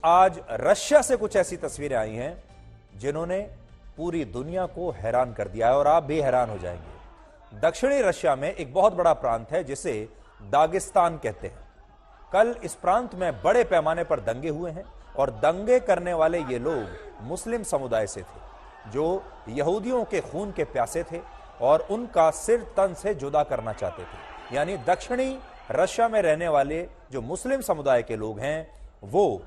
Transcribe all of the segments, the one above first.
आज रशिया से कुछ ऐसी तस्वीरें आई हैं जिन्होंने पूरी दुनिया को हैरान कर दिया है और आप भी हैरान हो जाएंगे। दक्षिणी रशिया में एक बहुत बड़ा प्रांत है जिसे दागिस्तान कहते हैं। कल इस प्रांत में बड़े पैमाने पर दंगे हुए हैं और दंगे करने वाले ये लोग मुस्लिम समुदाय से थे जो यहूदियों के खून के प्यासे थे और उनका सिर तन से जुदा करना चाहते थे। यानी दक्षिणी रशिया में रहने वाले जो मुस्लिम समुदाय के लोग हैं वो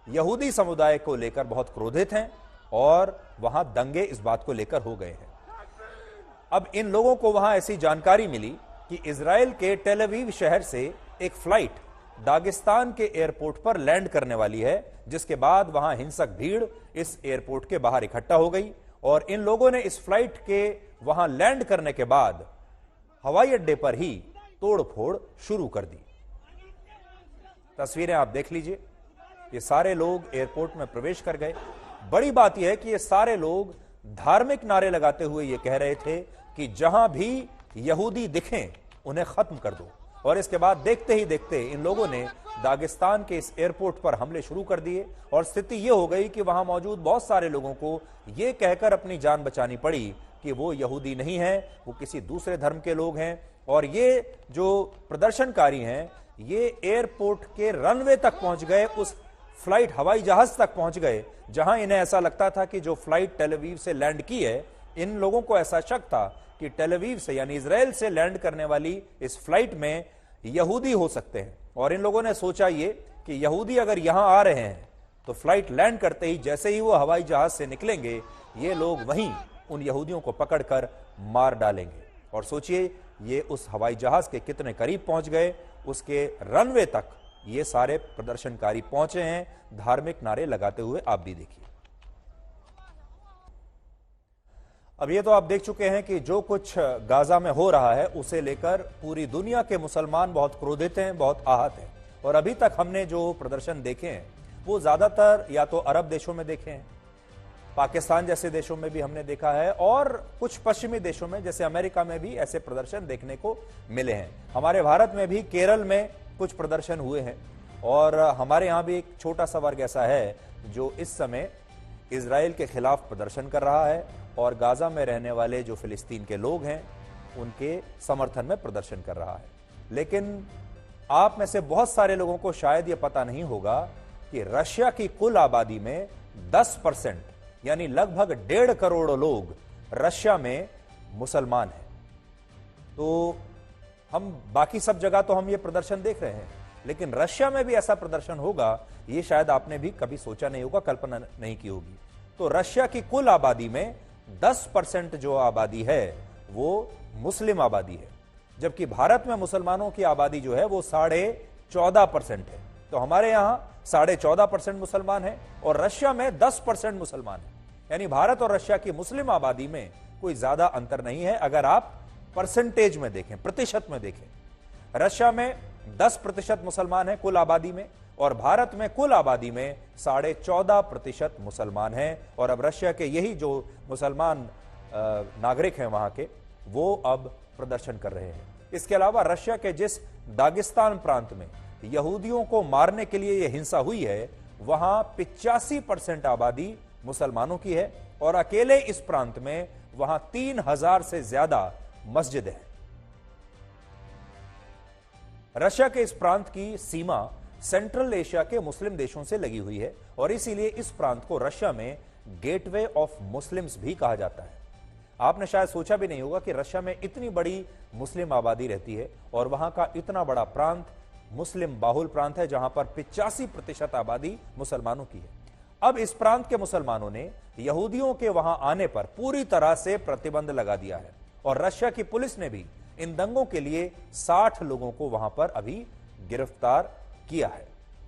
यहूदी समुदाय को लेकर बहुत क्रोधित हैं और वहां दंगे इस बात को लेकर हो गए हैं। अब इन लोगों को वहां ऐसी जानकारी मिली कि इजराइल के टेल अवीव शहर से एक फ्लाइट दागिस्तान के एयरपोर्ट पर लैंड करने वाली है, जिसके बाद वहां हिंसक भीड़ इस एयरपोर्ट के बाहर इकट्ठा हो गई और इन लोगों ने इस फ्लाइट के वहां लैंड करने के बाद हवाई अड्डे पर ही तोड़फोड़ शुरू कर दी। तस्वीरें आप देख लीजिए। ये सारे लोग एयरपोर्ट में प्रवेश कर गए। बड़ी बात यह है कि ये सारे लोग धार्मिक नारे लगाते हुए ये कह रहे थे कि जहां भी यहूदी दिखें उन्हें खत्म कर दो। और इसके बाद देखते ही देखते इन लोगों ने दागिस्तान के इस एयरपोर्ट पर हमले शुरू कर दिए और स्थिति यह हो गई कि वहां मौजूद बहुत सारे लोगों को यह कहकर अपनी जान बचानी पड़ी कि वो यहूदी नहीं है, वो किसी दूसरे धर्म के लोग हैं। और ये जो प्रदर्शनकारी हैं ये एयरपोर्ट के रनवे तक पहुंच गए, उस फ्लाइट हवाई जहाज तक पहुंच गए जहां इन्हें ऐसा लगता था कि जो फ्लाइट टेल अवीव से लैंड की है, इन लोगों को ऐसा शक था कि टेल अवीव से यानी इजराइल से लैंड करने वाली इस फ्लाइट में यहूदी हो सकते हैं। और इन लोगों ने सोचा ये कि यहूदी अगर यहां आ रहे हैं तो फ्लाइट लैंड करते ही जैसे ही वो हवाई जहाज से निकलेंगे ये लोग वहीं उन यहूदियों को पकड़कर मार डालेंगे। और सोचिए ये उस हवाई जहाज के कितने करीब पहुंच गए, उसके रनवे तक ये सारे प्रदर्शनकारी पहुंचे हैं धार्मिक नारे लगाते हुए। आप भी देखिए। अब ये तो आप देख चुके हैं कि जो कुछ गाजा में हो रहा है उसे लेकर पूरी दुनिया के मुसलमान बहुत क्रोधित हैं, बहुत आहत हैं। और अभी तक हमने जो प्रदर्शन देखे हैं वो ज्यादातर या तो अरब देशों में देखे हैं, पाकिस्तान जैसे देशों में भी हमने देखा है और कुछ पश्चिमी देशों में जैसे अमेरिका में भी ऐसे प्रदर्शन देखने को मिले हैं। हमारे भारत में भी केरल में कुछ प्रदर्शन हुए हैं और हमारे यहां भी एक छोटा सा वर्ग ऐसा है जो इस समय इजराइल के खिलाफ प्रदर्शन कर रहा है और गाजा में रहने वाले जो फिलिस्तीन के लोग हैं उनके समर्थन में प्रदर्शन कर रहा है। लेकिन आप में से बहुत सारे लोगों को शायद यह पता नहीं होगा कि रशिया की कुल आबादी में 10% यानी लगभग 1.5 करोड़ लोग रशिया में मुसलमान हैं। तो हम बाकी सब जगह तो हम ये प्रदर्शन देख रहे हैं, लेकिन रशिया में भी ऐसा प्रदर्शन होगा ये शायद आपने भी कभी सोचा नहीं होगा, कल्पना नहीं की होगी। तो रशिया की कुल आबादी में 10% जो आबादी है वो मुस्लिम आबादी है, जबकि भारत में मुसलमानों की आबादी जो है वो 14.5% है। तो हमारे यहां 14.5% मुसलमान है और रशिया में 10% मुसलमान है। यानी भारत और रशिया की मुस्लिम आबादी में कोई ज्यादा अंतर नहीं है अगर आप परसेंटेज में देखें, प्रतिशत में देखें। रशिया में 10% मुसलमान है कुल आबादी में और भारत में कुल आबादी में 14.5% मुसलमान हैं। और अब रशिया के यही जो मुसलमान नागरिक हैं वहां के वो अब प्रदर्शन कर रहे हैं। इसके अलावा रशिया के जिस दागिस्तान प्रांत में यहूदियों को मारने के लिए यह हिंसा हुई है वहां 85% आबादी मुसलमानों की है और अकेले इस प्रांत में वहां 3000 से ज्यादा मस्जिद है। रशिया के इस प्रांत की सीमा सेंट्रल एशिया के मुस्लिम देशों से लगी हुई है और इसीलिए इस प्रांत को रशिया में गेटवे ऑफ मुस्लिम्स भी कहा जाता है। आपने शायद सोचा भी नहीं होगा कि रशिया में इतनी बड़ी मुस्लिम आबादी रहती है और वहां का इतना बड़ा प्रांत मुस्लिम बाहुल प्रांत है जहां पर 85% आबादी मुसलमानों की है। अब इस प्रांत के मुसलमानों ने यहूदियों के वहां आने पर पूरी तरह से प्रतिबंध लगा दिया है और रशिया की पुलिस ने भी इन दंगों के लिए 60 लोगों को वहां पर अभी गिरफ्तार किया है।